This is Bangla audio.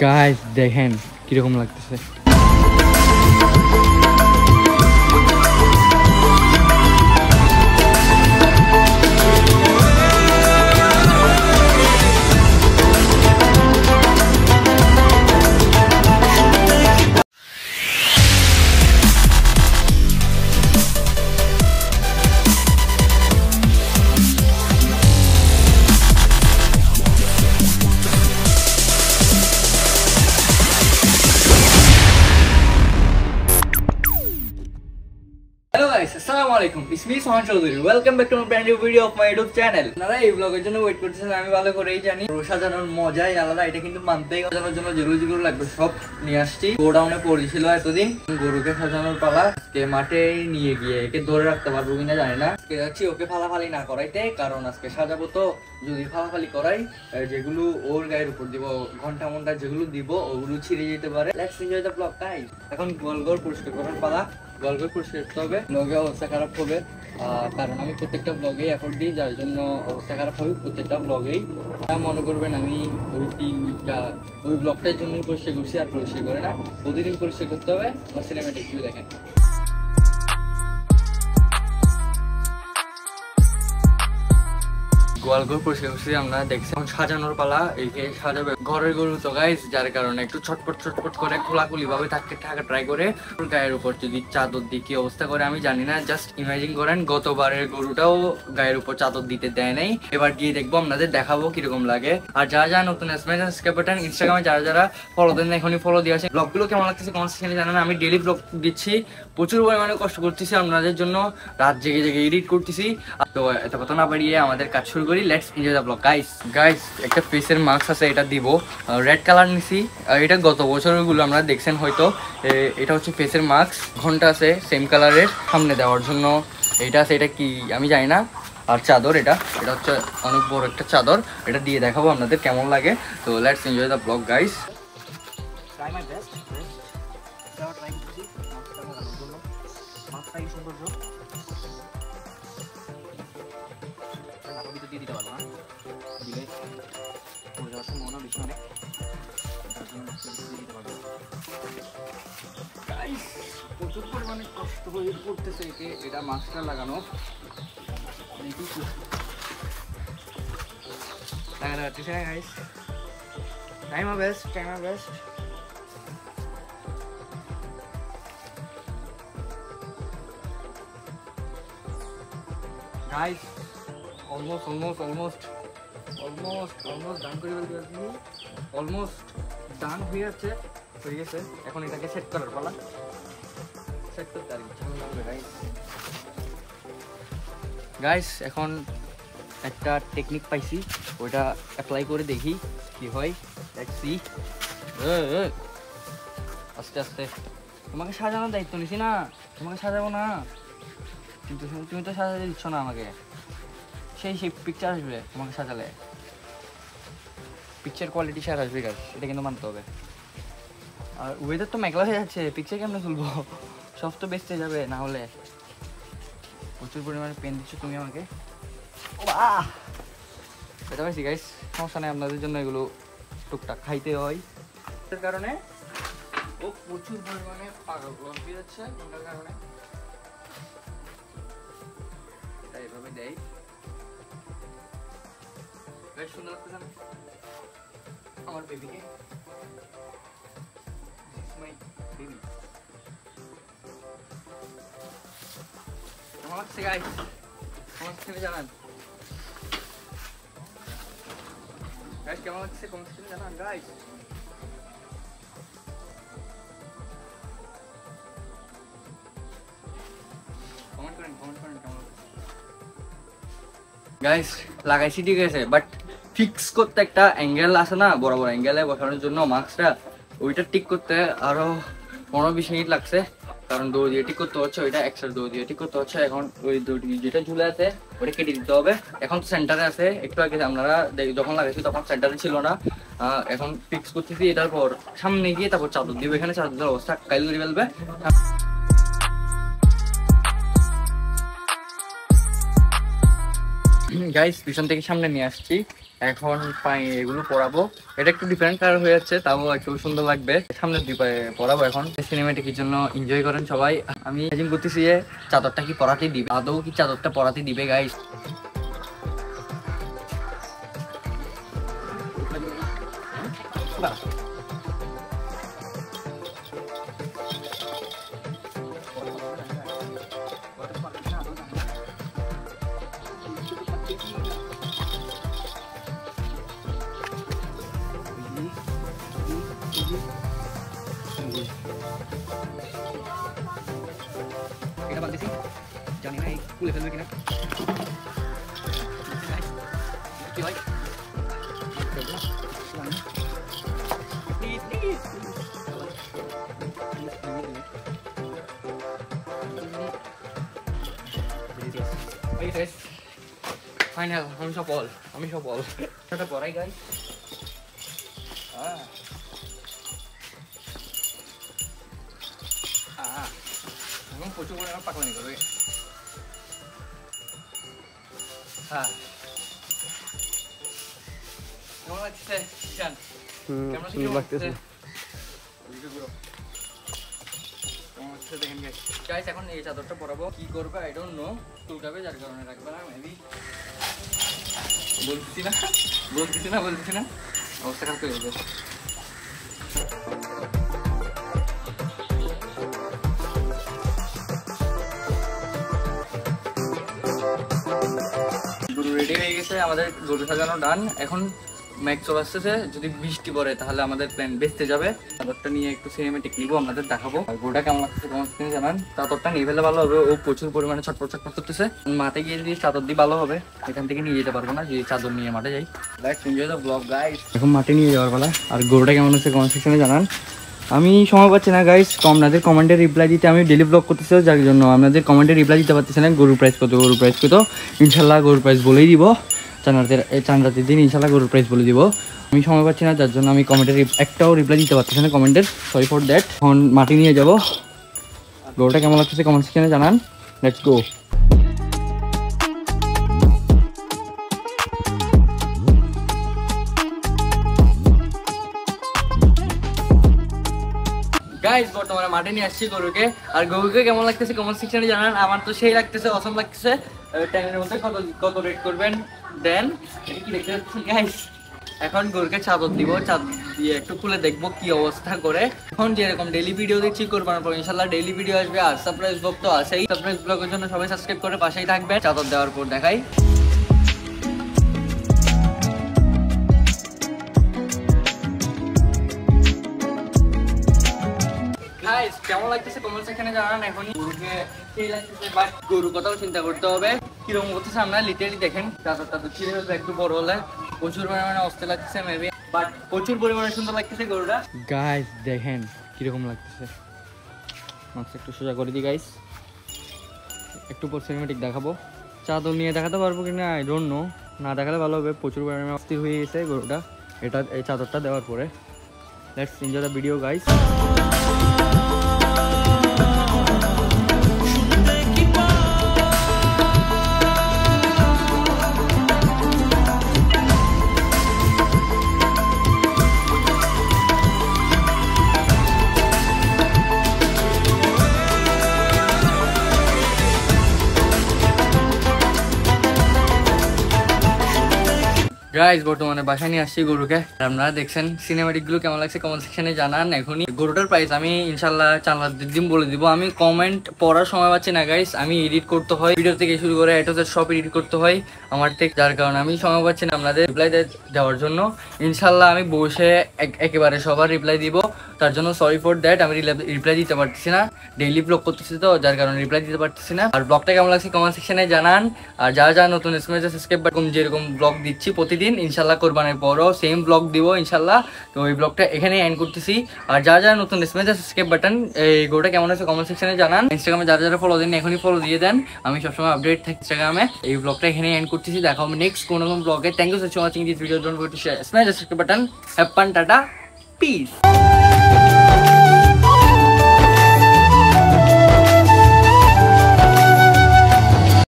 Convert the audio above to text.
গাইস দেখেন কিরকম লাগতেছে। Assalamualaikum, it's me Sohan Chaudhary. Welcome back to my brand new video of my YouTube channel. আপনারা এই ব্লগের জন্য ওয়েট করতেছেন, আমি ভালো করেই জানি। গরু সাজানোর মজাই আলাদা, এটা কিন্তু মানতেই সাজানোর জন্য যেগুলো লাগবে সব নিয়ে আসছি। গোডাউনে পড়েছিল এতদিন, গরুকে সাজানোর পালা। আজকে মাঠে নিয়ে গিয়ে একে ধরে রাখতে পারবো কিনা জানি না। আজকে যাচ্ছি ওকে ফালাফালি না করাইতে, কারণ আজকে সাজাবো তো। যদি ফালাফালি করাই, যেগুলো ওর গায়ের উপর দিব, ঘন্টা মন্টা যেগুলো দিব ওগুলো ছিঁড়ে যেতে পারে। Let's enjoy the blog guys. এখন গোল গোল পরিষ্কার করার পালা। ব্লগে পরিষ্কার করতে হবে, ব্লগে অবস্থা খারাপ হবে, কারণ আমি প্রত্যেকটা ব্লগে এফোর্ট দিই, যার জন্য অবস্থা খারাপ হবে প্রত্যেকটা ব্লগেই। মনে করবেন আমি ওই ব্লগটার জন্য পরিষ্কার করছি, আর পরিষ্কার করে না, প্রতিদিন পরিষ্কার করতে হবে। আমার সিনেমেটিক ভিউ দেখেন। গোয়ালঘর পরিষ্কার করছি আমরা, দেখছি এখন সাজানোর পালা। এইকে সাজাবে ঘরের গরু তো গাইস, যার কারণে একটু ছটপট করে খোলাখুলি ভাবে থাকা ট্রাই করে। গায়ের উপর যদি চাদর দিয়ে কি অবস্থা করে আমি জানি না, জাস্ট ইমাজিন করেন। গতবারের গরুটাও গায়ের উপর চাদর দিতে দেয় নাই, এবার গিয়ে দেখবো, আপনাদের দেখাবো কিরকম লাগে। আর যারা নতুন ইনস্টাগ্রামে যারা ফলো দেন এখনই ফলো দিয়ে আছে। ব্লগগুলো কেমন লাগতেছে কমেন্ট সেকশনে জানান। আমি ডেইলি ব্লগ দিচ্ছি, প্রচুর পরিমাণে কষ্ট করতেছি আপনাদের জন্য, রাত জেগে এডিট করতেছি। তো এত কথা না বাড়িয়ে আমাদের কাজ শুরু করি। Let's enjoy the blog guys. একটা ফেসের মাস্ক আছে, এটা দিব। রেড কালার নিছি, এটা গত বছরগুলো আমরা দেখছেন হয়তো। এটা হচ্ছে ফেসের মাস্ক, ঘন্টা আছে সেম কালারের সামনে দেওয়ার জন্য। এটা আছে, এটা কি আমি জানি না। আর চাদর, এটা হচ্ছে অনেক বড় একটা চাদর, এটা দিয়ে দেখাবো আপনাদের কেমন লাগে। তো let's enjoy the blog guys. Try my best. Try করছি মাস্কটা ইউজ করব। দিয়ে দিতে পারবো না, দিলে পড়ে যাওয়ার সম্ভাবনা বেশি অনেক, দিতে পারবো। প্রচুর পরিমাণে কষ্ট হয়ে পড়তেছে একে, এটা মাস্কটা লাগানো। লাগানো যাচ্ছে না guys. Try my best. Guys almost done করে ফেলতে, অলমোস্ট ডান হয়ে গেছে। এখন এটাকে সেট করার পালা। সেট করতে আর কিছু লাগবে গাইস। এখন একটা টেকনিক পাইছি, ওইটা অ্যাপ্লাই করে দেখি কি হয়। দেখছি আস্তে আস্তে। তোমাকে সাজানোর দায়িত্ব নিছি না, তোমাকে সাজাবো না, কিন্তু তুমি তো সাজাতে দিচ্ছ না আমাকে। সেই পিকচার আসবে তোমাকে সাজালে, পিকচার কোয়ালিটি শেয়ার আসবে গাইস, এটা কিন্তু মানতে হবে। আর ওয়েদার তো মেঘলা হয়ে যাচ্ছে, পিকচার কেমনে তুলবো, সব তো বেচতে যাবে না হলে। প্রচুর পরিমাণে পেন দিচ্ছ তুমি আমাকে, এটা পাইছি গাইস। সমস্যা নেই, আপনাদের জন্য এগুলো টুকটাক খাইতে হয়। এর কারণে ও প্রচুর পরিমাণে পাগল হয়ে যাচ্ছে, কোনটার কারণে এটা এভাবে দেয়। সুন্দর লাগতেছে না আমার বেবিকে? কেমন লাগছে গাইস? কমেন্ট সেকশনে জানান গাইস, কেমন লাগছে কমেন্ট সেকশনে জানান গাইস। কমেন্ট করেন কেমন লাগছে গাইস। লাগাইছি ঠিক আছে, বাট ফিক্স করতে একটা অ্যাঙ্গেল আছে না, বরাবর অ্যাঙ্গেলে বসানোর জন্য মাস্কটা, ওইটা ঠিক করতে আরো 15-20 মিনিট লাগছে। কারণ দৌড় দিয়ে ঠিক করতে হচ্ছে, ওইটা এক্সট্রা দৌড় দিয়ে ঠিক করতে হচ্ছে। এখন ওই দৌড় যেটা ঝুলে আছে ওইটা কেটে দিতে হবে। এখন তো সেন্টারে আছে, একটু আগে আপনারা যখন লাগাইছি তখন সেন্টারে ছিল না। এখন ফিক্স করতেছি, এটার পর সামনে গিয়ে তারপর চাদর দিব। এখানে চাদরের অবস্থা কাইল করে ফেলবে। গাইস পিছন থেকে সামনে নিয়ে আসছি, এখন পায়ে এগুলো পরাবো। এটা একটু ডিফারেন্ট কালার হয়ে যাচ্ছে, তাও একটু সুন্দর লাগবে। সামনের দুই পায়ে পরাবো এখন। সিনেমেটিকের জন্য এনজয় করেন সবাই। আমি ইমাজিন করতেছি যে চাদরটা কি পরাতে দিবে, আদৌ কি চাদরটা পরাতে দিবে গাইস। এটা বালতেছি, জানি না এই খুলে ফেলবে কিনা। কি ভাই ফাইনাল, আমি সফল। সেটা পড়াই গাই। এখন প্রচুর করে আমার পাকলামি করবে। হ্যাঁ কেমন লাগছে? সুন্দর লাগতেছে। দেখেন গাইস, এখন এই চাদরটা পরাবো। কি করবে আই ডোন্ট নো, চুলকাবে যার কারণে রাখবে না। মেবি বলতেছি না অবস্থা খারাপ হয়ে যাবে। গরু রেডি হয়ে গেছে, আমাদের গরু সাজানো ডান। এখন ম্যাচ চলে আসতেছে, যদি বৃষ্টি পড়ে তাহলে আমাদের প্ল্যান বেঁচতে যাবে। চাদরটা নিয়ে একটু সিনেমেটিক নিবো, আপনাদের দেখাবো। গরুটা কেমন লাগতেছে তোমার জানান। চাদরটা নিয়ে ফেলে ভালো হবে, ও প্রচুর পরিমাণে ছটফট করতেছে। মাঠে গিয়ে যদি চাদর দিয়ে ভালো হবে, এখান থেকে নিয়ে যেতে পারবো না যদি চাদর নিয়ে মাঠে যাই। Enjoy the blog guys. এখন মাঠে নিয়ে যাওয়ার বেলা। আর গরুটা কেমন হচ্ছে কমেন্ট সেকশনে জানান। আমি সময় পাচ্ছি না গাইস, আপনাদের কমেন্টে রিপ্লাই দিতে। আমি ডেলি ব্লগ করতেছি, যার জন্য আপনাদের কমেন্টে রিপ্লাই দিতে পারতেছি না। গরুর প্রাইস কত ইনশাল্লাহ গরুর প্রাইস বলেই দিব। চান রাতের দিন ইনশাল্লাহ গরুর প্রাইস বলে দিব। আমি সময় পাচ্ছি না, যার জন্য আমি কমেন্টের একটাও রিপ্লাই দিতে পারতেছি না কমেন্টের। Sorry for that. এখন মাটি নিয়ে যাবো। গরুটা কেমন লাগতেছে কমেন্ট সেকশনে জানান। Let's go. গাইস বর্তমানে মাঠে নিয়ে আসছি গরুকে। আর গরুকে কেমন লাগতেছে কমেন্ট সেকশনে জানান। আমার তো সেই লাগতেছে, অসম লাগতেছে। ট্যানের মধ্যে কত রেট করবেন দেন। কি দেখতে পাচ্ছেন গাইস, এখন গরুকে চাদর দিব। চাদর দিয়ে একটু খুলে দেখবো কি অবস্থা করে। এখন যেরকম ডেইলি ভিডিও দিচ্ছি কোরবানির পর ইনশাল্লাহ ডেইলি ভিডিও আসবে। আর সারপ্রাইজ ব্লগ তো আছেই। সারপ্রাইজ ব্লগের জন্য সবাই সাবস্ক্রাইব করে পাশেই থাকবে। চাদর দেওয়ার পর দেখাই। কেমন লাগতেছে কমেন্ট সেকশনে জানান। এখনই গরুকে সেই লাগতেছে, বাট গরু কথাও চিন্তা করতে হবে কিরকম করতেছে। আমরা লিটারলি দেখেন চাদরটা তো ছিঁড়ে ফেলবে একটু বড় হলে। প্রচুর পরিমাণে অস্থির লাগতেছে মেবি, বাট প্রচুর পরিমাণে সুন্দর লাগতেছে গরুটা। গাইস দেখেন কিরকম লাগতেছে। মাছ একটু সোজা করে দিই গাইস, একটু পর সিনেমেটিক দেখাবো। চাদর নিয়ে দেখাতে পারবো কিনা আই ডোন্ট নো, না দেখালে ভালো হবে। প্রচুর পরিমাণে অস্থির হয়ে গেছে গরুটা এই চাদরটা দেওয়ার পরে। Let's enjoy the video guys. Guys বর্তমানে বাসায় নিয়ে আসছি গরুকে। আপনারা দেখছেন সিনেমাটিক গুলো কেমন লাগছে কমেন্ট সেকশনে জানান। এখনই গরুটার প্রাইস আমি ইনশাল্লাহ চাঁদার দিন বলে দিব। আমি কমেন্ট পড়ার সময় পাচ্ছি না গাইস, আমি এডিট করতে হয় ভিডিও থেকে শুরু করে এটোজের সব এডিট করতে হয় আমার থেকে, যার কারণে আমি সময় পাচ্ছি না আপনাদের রিপ্লাই দেওয়ার জন্য। ইনশাল্লাহ আমি বসে একেবারে সবার রিপ্লাই দিব, তার জন্য সরি ফর দ্যাট। আমি রিপ্লাই দিতে পারতেছি না, ডেইলি ব্লগ করতেছি তো যার কারণে রিপ্লাই দিতে পারতেছি না। আর ব্লগটা কেমন লাগছে কমেন্ট সেকশনে জানান। আর যারা নতুন সাবস্ক্রাইব বাটন যেরকম ব্লগ দিচ্ছি প্রতিদিন ইনশাল্লাহ কোরবানির পরও সেম ব্লগ দিব ইনশাল্লাহ। তো ওই ব্লগটা এখানে এন্ড করতেছি। আর যারা নতুন সাবস্ক্রাইব বাটন এই গোটা কেমন আছে কমেন্ট সেকশনে জানান। ইনস্টাগ্রামে যারা ফলো দেন এখনই ফলো দিয়ে দেন, আমি সবসময় আপডেট থাকি ইনস্টাগ্রামে। এই ব্লগটা এখানে এন্ড করতেছি, দেখা হবে নেক্সট কোনো ব্লগে। Thank you so much watching this video, don't forget to share, smash the subscribe button, have fun, tata, piece.